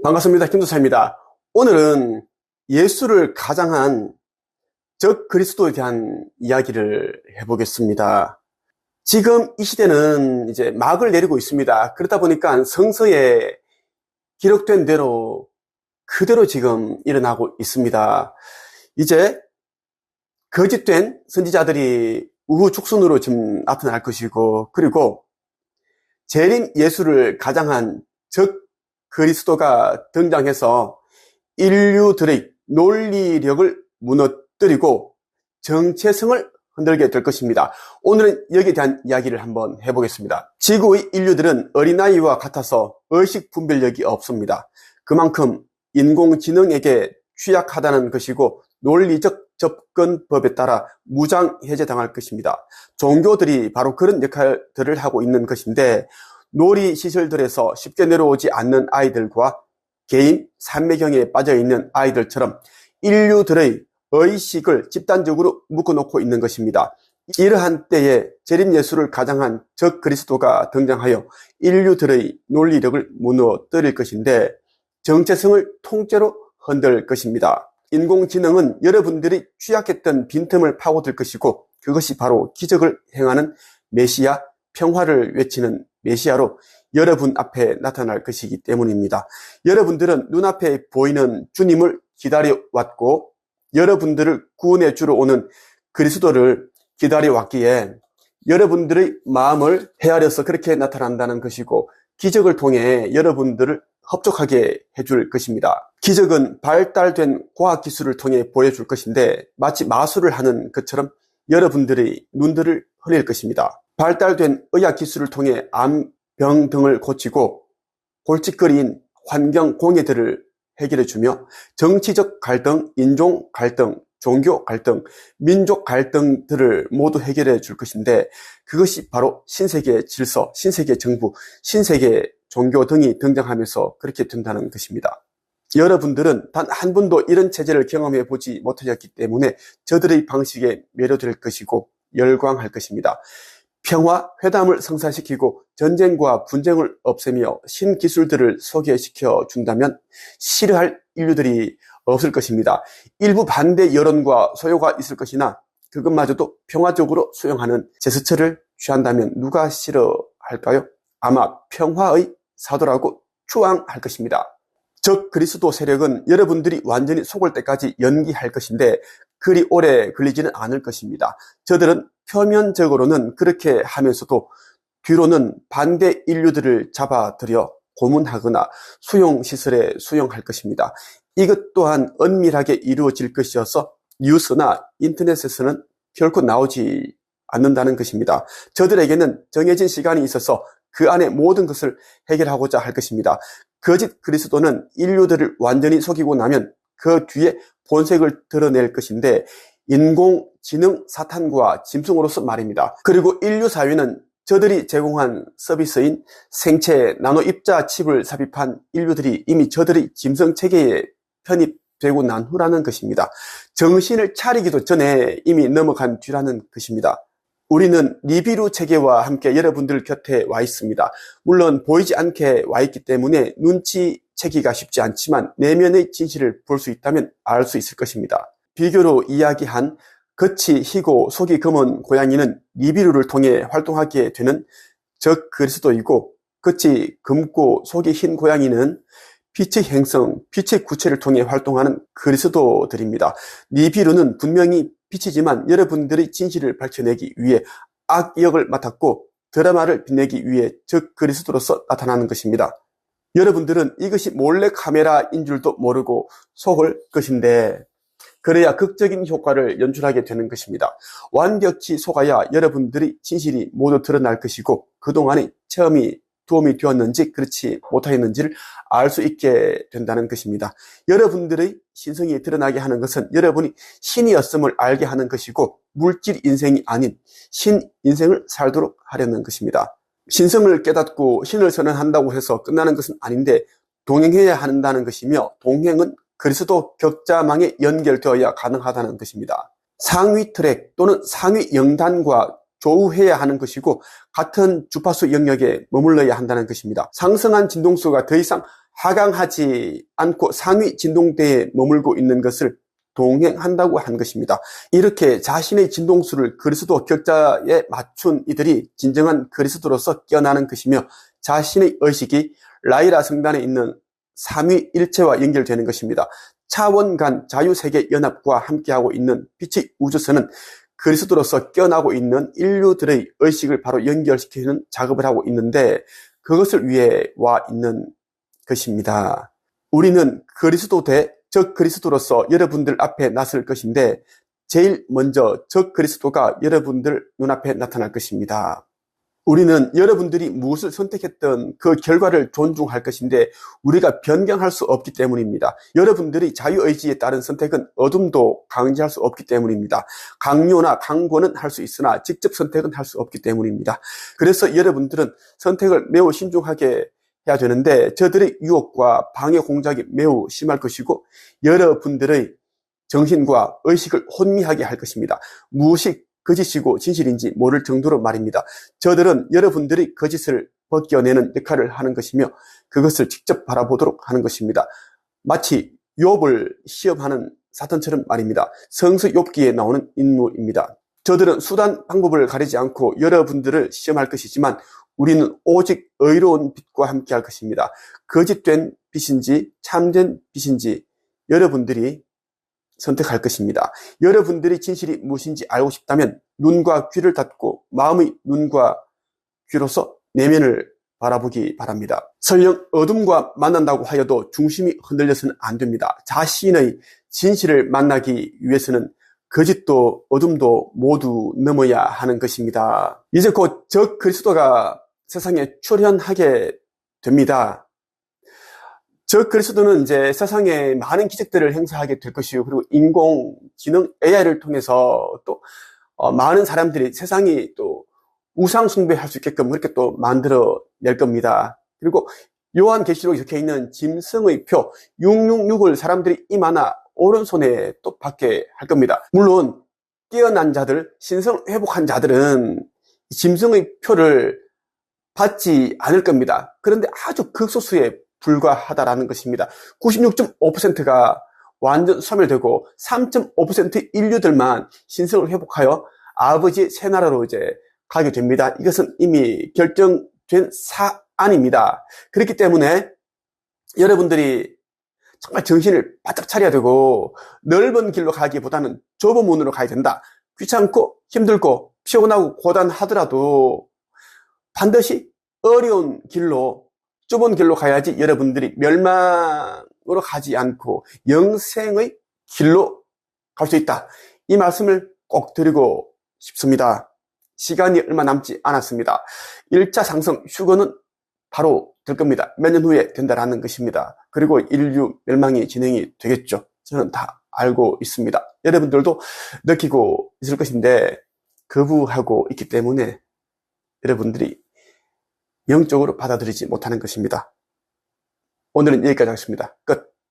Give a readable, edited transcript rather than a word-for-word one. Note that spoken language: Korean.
반갑습니다. 김도사입니다. 오늘은 예수를 가장한 적 그리스도에 대한 이야기를 해보겠습니다. 지금 이 시대는 이제 막을 내리고 있습니다. 그러다 보니까 성서에 기록된 대로 그대로 지금 일어나고 있습니다. 이제 거짓된 선지자들이 우후죽순으로 지금 나타날 것이고, 그리고 재림 예수를 가장한 적 그리스도가 등장해서 인류들의 논리력을 무너뜨리고 정체성을 흔들게 될 것입니다. 오늘은 여기에 대한 이야기를 한번 해보겠습니다. 지구의 인류들은 어린아이와 같아서 의식 분별력이 없습니다. 그만큼 인공지능에게 취약하다는 것이고 논리적 접근법에 따라 무장해제당할 것입니다. 종교들이 바로 그런 역할들을 하고 있는 것인데, 놀이시설들에서 쉽게 내려오지 않는 아이들과 개인 산매경에 빠져있는 아이들처럼 인류들의 의식을 집단적으로 묶어놓고 있는 것입니다. 이러한 때에 재림예수를 가장한 적 그리스도가 등장하여 인류들의 논리력을 무너뜨릴 것인데, 정체성을 통째로 흔들 것입니다. 인공지능은 여러분들이 취약했던 빈틈을 파고들 것이고, 그것이 바로 기적을 행하는 메시아, 평화를 외치는 메시아로 여러분 앞에 나타날 것이기 때문입니다. 여러분들은 눈앞에 보이는 주님을 기다려왔고, 여러분들을 구원해 주러 오는 그리스도를 기다려왔기에 여러분들의 마음을 헤아려서 그렇게 나타난다는 것이고, 기적을 통해 여러분들을 흡족하게 해줄 것입니다. 기적은 발달된 과학기술을 통해 보여줄 것인데, 마치 마술을 하는 것처럼 여러분들의 눈들을 흘릴 것입니다. 발달된 의학기술을 통해 암병 등을 고치고 골칫거리인 환경 공해들을 해결해주며 정치적 갈등, 인종 갈등, 종교 갈등, 민족 갈등들을 모두 해결해 줄 것인데, 그것이 바로 신세계 질서, 신세계 정부, 신세계 종교 등이 등장하면서 그렇게 된다는 것입니다. 여러분들은 단 한 번도 이런 체제를 경험해 보지 못하셨기 때문에 저들의 방식에 매료될 것이고 열광할 것입니다. 평화 회담을 성사시키고 전쟁과 분쟁을 없애며 신기술들을 소개시켜 준다면 싫어할 인류들이 없을 것입니다. 일부 반대 여론과 소요가 있을 것이나 그것마저도 평화적으로 수용하는 제스처를 취한다면 누가 싫어할까요? 아마 평화의 사도라고 추앙할 것입니다. 적 그리스도 세력은 여러분들이 완전히 속을 때까지 연기할 것인데 그리 오래 걸리지는 않을 것입니다. 저들은 표면적으로는 그렇게 하면서도 뒤로는 반대 인류들을 잡아들여 고문하거나 수용시설에 수용할 것입니다. 이것 또한 은밀하게 이루어질 것이어서 뉴스나 인터넷에서는 결코 나오지 않는다는 것입니다. 저들에게는 정해진 시간이 있어서 그 안에 모든 것을 해결하고자 할 것입니다. 거짓 그리스도는 인류들을 완전히 속이고 나면 그 뒤에 본색을 드러낼 것인데, 인공지능 사탄과 짐승으로서 말입니다. 그리고 인류 사회는 저들이 제공한 서비스인 생체 나노 입자 칩을 삽입한 인류들이 이미 저들의 짐승 체계에 편입되고 난 후라는 것입니다. 정신을 차리기도 전에 이미 넘어간 뒤라는 것입니다. 우리는 니비루 체계와 함께 여러분들 곁에 와 있습니다. 물론 보이지 않게 와 있기 때문에 눈치채기가 쉽지 않지만 내면의 진실을 볼 수 있다면 알 수 있을 것입니다. 비교로 이야기한 겉이 희고 속이 검은 고양이는 니비루를 통해 활동하게 되는 적 그리스도이고, 겉이 검고 속이 흰 고양이는 빛의 행성, 빛의 구체를 통해 활동하는 그리스도들입니다. 니비루는 분명히 빛이지만 여러분들의 진실을 밝혀내기 위해 악역을 맡았고 드라마를 빛내기 위해 적 그리스도로서 나타나는 것입니다. 여러분들은 이것이 몰래 카메라인 줄도 모르고 속을 것인데, 그래야 극적인 효과를 연출하게 되는 것입니다. 완벽히 속아야 여러분들의 진실이 모두 드러날 것이고 그동안의 체험이 도움이 되었는지 그렇지 못하였는지를 알 수 있게 된다는 것입니다. 여러분들의 신성이 드러나게 하는 것은 여러분이 신이었음을 알게 하는 것이고, 물질 인생이 아닌 신 인생을 살도록 하려는 것입니다. 신성을 깨닫고 신을 선언한다고 해서 끝나는 것은 아닌데 동행해야 한다는 것이며, 동행은 그리스도 격자망에 연결되어야 가능하다는 것입니다. 상위 트랙 또는 상위 영단과 조우해야 하는 것이고 같은 주파수 영역에 머물러야 한다는 것입니다. 상승한 진동수가 더 이상 하강하지 않고 상위 진동대에 머물고 있는 것을 동행한다고 한 것입니다. 이렇게 자신의 진동수를 그리스도 격자에 맞춘 이들이 진정한 그리스도로서 깨어나는 것이며 자신의 의식이 라이라 성단에 있는 삼위일체와 연결되는 것입니다. 차원 간 자유세계 연합과 함께하고 있는 빛의 우주선은 그리스도로서 깨어나고 있는 인류들의 의식을 바로 연결시키는 작업을 하고 있는데 그것을 위해 와 있는 것입니다. 우리는 그리스도 대 적 그리스도로서 여러분들 앞에 나설 것인데 제일 먼저 적 그리스도가 여러분들 눈앞에 나타날 것입니다. 우리는 여러분들이 무엇을 선택했던 그 결과를 존중할 것인데 우리가 변경할 수 없기 때문입니다. 여러분들이 자유의지에 따른 선택은 어둠도 강제할 수 없기 때문입니다. 강요나 강권은 할 수 있으나 직접 선택은 할 수 없기 때문입니다. 그래서 여러분들은 선택을 매우 신중하게 해야 되는데 저들의 유혹과 방해 공작이 매우 심할 것이고 여러분들의 정신과 의식을 혼미하게 할 것입니다. 무엇이 거짓이고 진실인지 모를 정도로 말입니다. 저들은 여러분들이 거짓을 벗겨내는 역할을 하는 것이며 그것을 직접 바라보도록 하는 것입니다. 마치 욥을 시험하는 사탄처럼 말입니다. 성서 욥기에 나오는 인물입니다. 저들은 수단 방법을 가리지 않고 여러분들을 시험할 것이지만 우리는 오직 의로운 빛과 함께 할 것입니다. 거짓된 빛인지 참된 빛인지 여러분들이 선택할 것입니다. 여러분들이 진실이 무엇인지 알고 싶다면 눈과 귀를 닫고 마음의 눈과 귀로서 내면을 바라보기 바랍니다. 설령 어둠과 만난다고 하여도 중심이 흔들려서는 안 됩니다. 자신의 진실을 만나기 위해서는 거짓도 어둠도 모두 넘어야 하는 것입니다. 이제 곧 적 그리스도가 세상에 출현하게 됩니다. 적 그리스도는 이제 세상에 많은 기적들을 행사하게 될 것이고 그리고 인공지능 AI를 통해서 또 많은 사람들이 세상이 또 우상 숭배할 수 있게끔 그렇게 또 만들어 낼 겁니다. 그리고 요한계시록에 적혀있는 짐승의 표 666을 사람들이 입 하나 오른손에 또 받게 할 겁니다. 물론 깨어난 자들, 신성을 회복한 자들은 짐승의 표를 받지 않을 겁니다. 그런데 아주 극소수에 불과하다라는 것입니다. 96.5%가 완전 소멸되고 3.5% 인류들만 신성을 회복하여 아버지의 새 나라로 이제 가게 됩니다. 이것은 이미 결정된 사안입니다. 그렇기 때문에 여러분들이 정말 정신을 바짝 차려야 되고 넓은 길로 가기보다는 좁은 문으로 가야 된다. 귀찮고 힘들고 피곤하고 고단하더라도 반드시 어려운 길로 좁은 길로 가야지 여러분들이 멸망으로 가지 않고 영생의 길로 갈 수 있다. 이 말씀을 꼭 드리고 싶습니다. 시간이 얼마 남지 않았습니다. 1차 상승 휴거는 바로 될 겁니다. 몇 년 후에 된다라는 것입니다. 그리고 인류 멸망이 진행이 되겠죠. 저는 다 알고 있습니다. 여러분들도 느끼고 있을 것인데 거부하고 있기 때문에 여러분들이 영적으로 받아들이지 못하는 것입니다. 오늘은 여기까지 하겠습니다. 끝.